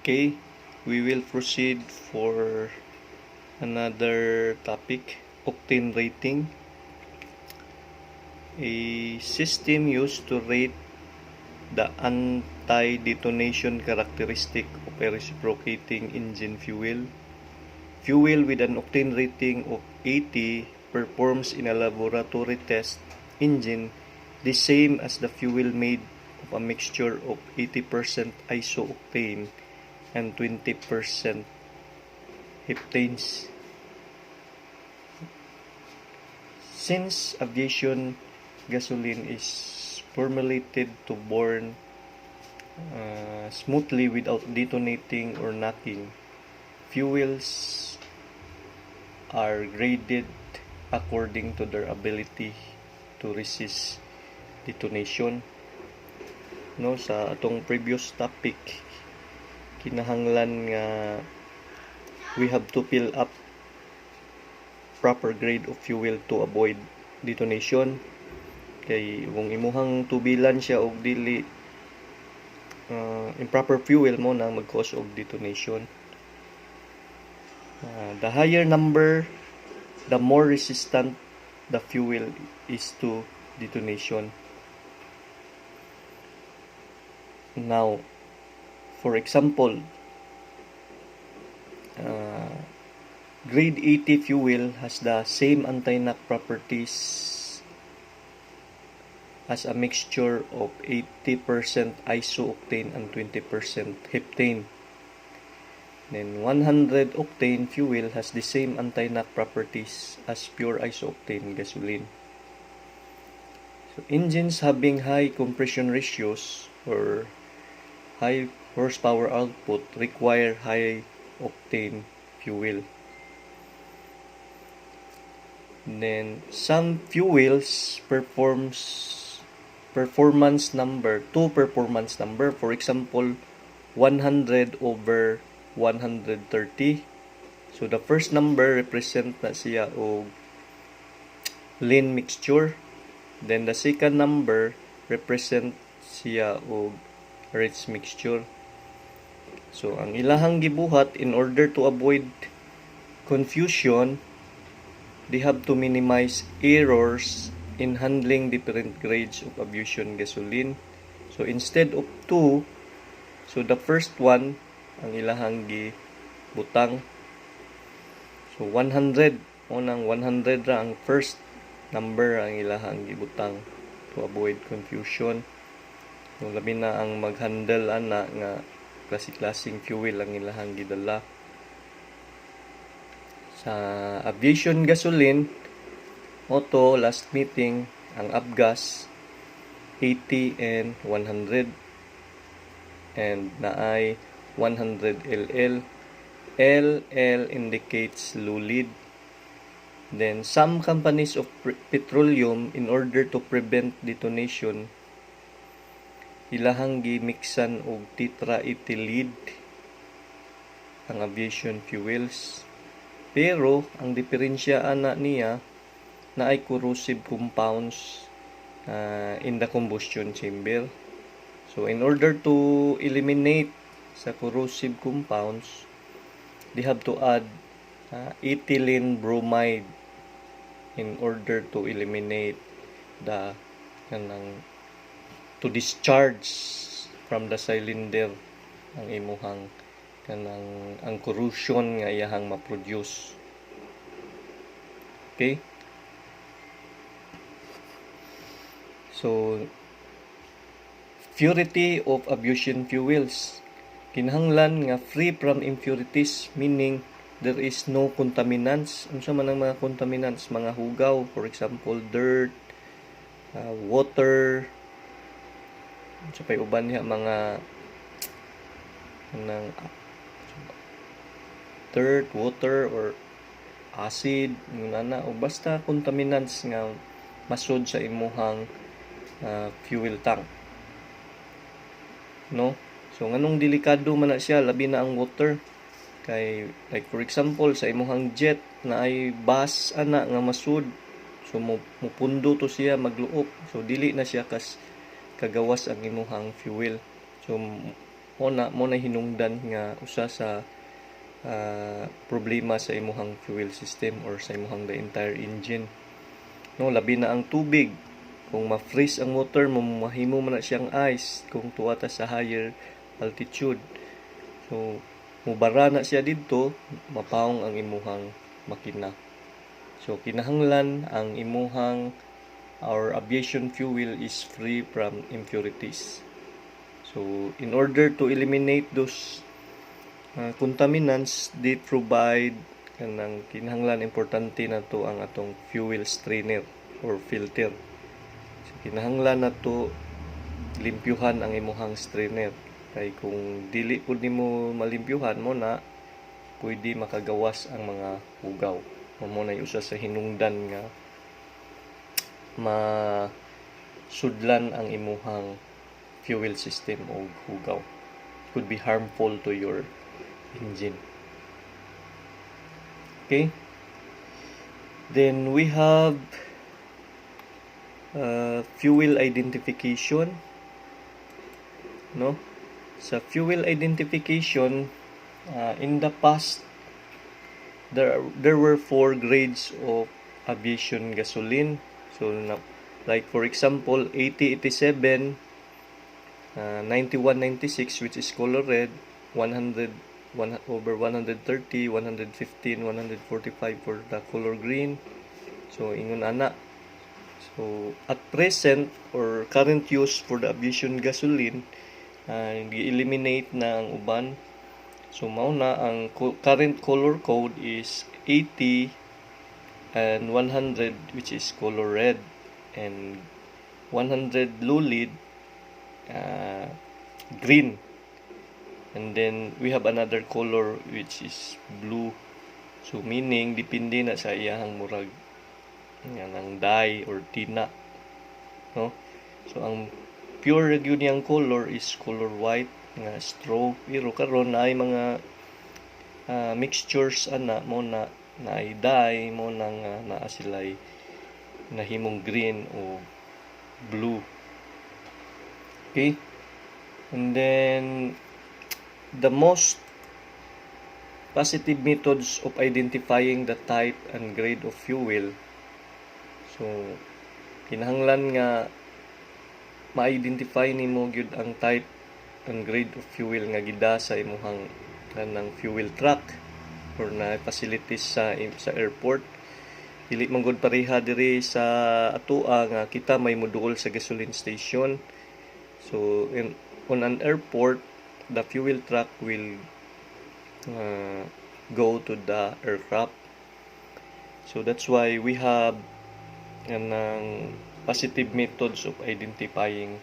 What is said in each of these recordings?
Okay, we will proceed for another topic, octane rating. A system used to rate the anti-detonation characteristic of a reciprocating engine fuel. Fuel with an octane rating of 80 performs in a laboratory test engine the same as the fuel made of a mixture of 80% isooctane and 20% heptanes. Since aviation gasoline is formulated to burn smoothly without detonating or knocking, fuels are graded according to their ability to resist detonation. No, sa atong previous topic, kinahanglan nga we have to fill up proper grade of fuel to avoid detonation. Kay kung imuhang tubilan siya og dili improper fuel mo nang mag-cause of detonation. The higher number, the more resistant the fuel is to detonation. Now, for example, grade 80 fuel has the same anti-knock properties as a mixture of 80% isooctane and 20% heptane. Then 100 octane fuel has the same anti-knock properties as pure isooctane gasoline. So engines having high compression ratios or high horsepower output require high octane fuel. Then some fuels performance number, for example 100 over 130. So the first number represent na siya og lean mixture, then the second number represent siya og rich mixture. So ang ilahang gibuhat, in order to avoid confusion, they have to minimize errors in handling different grades of aviation gasoline. So instead of 2, so the first one ang ilahang gibutang. So 100, unang 100 ra ang first number ang ilahang gibutang to avoid confusion. So labi na ang mag-handle ana nga klase-klaseng fuel ang ilahang gidala. Sa aviation gasoline, auto last meeting ang ABGAS 80 and 100 and naay 100 LL. LL indicates low lead. Then some companies of petroleum, in order to prevent detonation, ilahang gimiksan og tetraethyllead ang aviation fuels. Pero ang diferensya ana niya na ay corrosive compounds in the combustion chamber. So in order to eliminate sa corrosive compounds, they have to add ethylene bromide in order to eliminate the to discharge from the cylinder ang imuhang ang corrosion nga iyahang ma-produce. Okay? So purity of aviation fuels, kinahanglan nga free from impurities, meaning there is no contaminants. Unsa man ang mga contaminants? Mga hugaw, for example dirt, water, sa pay uban niya mga dirt, water or acid nana o basta contaminants nga masud sa imuhang fuel tank, no? So nganong delikado man na siya, labi na ang water. Kay like for example sa imuhang jet na ay bus ana nga masud, so mupundo to siya magluop, so dili na siya kagawas ang imuhang fuel. So mo na hinungdan nga usa sa problema sa imuhang fuel system or sa imuhang the entire engine. No, labi na ang tubig. Kung ma-freeze ang motor, mahimo man na siyang ice kung tuwa ta sa higher altitude. So, mubara na siya dito, mapawong ang imuhang makina. So, kinahanglan ang imuhang our aviation fuel is free from impurities. So, in order to eliminate those contaminants, they provide kanang kinahanglan importante na to ang atong fuel strainer or filter. So, kinahanglan na to limpyuhan ang imuhang strainer. Kay kung dili pud nimo malimpyuhan mo na pwede makagawas ang mga hugaw. Mo na usa sa hinungdan nga masudlan ang imuhang fuel system o hugaw. Could be harmful to your engine. Okay? Then we have fuel identification. No? Sa fuel identification, in the past, there were 4 grades of aviation gasoline. So, like for example, 8087, 9196, which is color red, 100 over 130, 115, 145 for the color green. So, ingon ana. So, at present or current use for the aviation gasoline, gi-eliminate na ang uban. So, mauna ang current color code is 80 and 100, which is color red, and 100 low lead, green. And then we have another color which is blue. So meaning depende na sa iyahang murag ng dye or tina, no? So ang pure gyud niyang color is color white nga straw, pero karon na ay mga mixtures ana mo na ay dye mo nang naa sila'y nahimong green o blue. Okay? And then the most positive methods of identifying the type and grade of fuel. So, kinahanglan nga ma-identify nimo gyud ang type and grade of fuel nga gida sa imuhang kanang fuel truck or na facilities sa airport. Dili man gud pareha diri sa atoa nga kita may moduol sa gasoline station. So, on an airport, the fuel truck will go to the aircraft. So that's why we have positive methods of identifying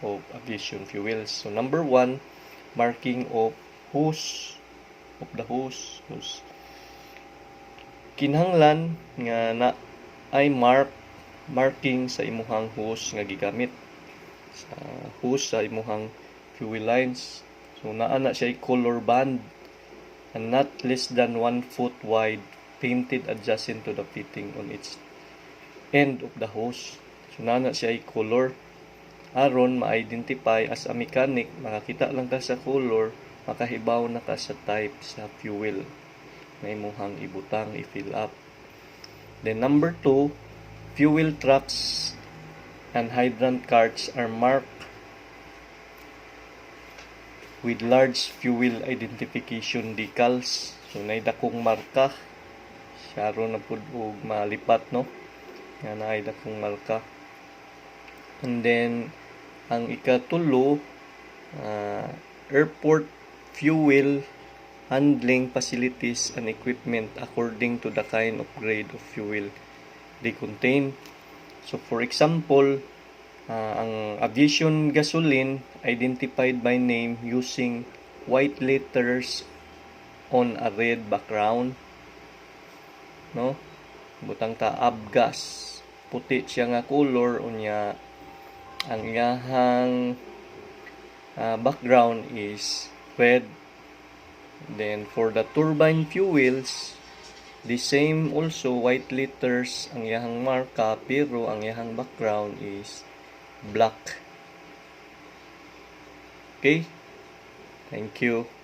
of aviation fuels. So number 1, marking of hose, of the hose. Kinahanglan nga na ay marking sa imuhang hose nga gigamit sa hose sa imuhang fuel lines. So naa na siya color band and not less than 1 foot wide, painted adjacent to the fitting on its end of the hose. So naa na siya color aron ma-identify as a mechanic, makakita lang ka sa color, makahibaw na ka sa type sa fuel na imuhang ibutang i-fill up. Then number 2, fuel trucks and hydrant carts are marked with large fuel identification decals. So nay dakong marka syaro na pud og malipat, no, nga nay dakong marka. And then ang ikatulo, airport fuel handling facilities and equipment according to the kind of grade of fuel they contain. So for example, ang aviation gasoline identified by name using white letters on a red background, no? Butang ta avgas, puti siya nga color, unya ang iyahang background is red. Then for the turbine fuels, the same also, white letters ang iyahang marka, pero ang iyahang background is black. Okay? Thank you.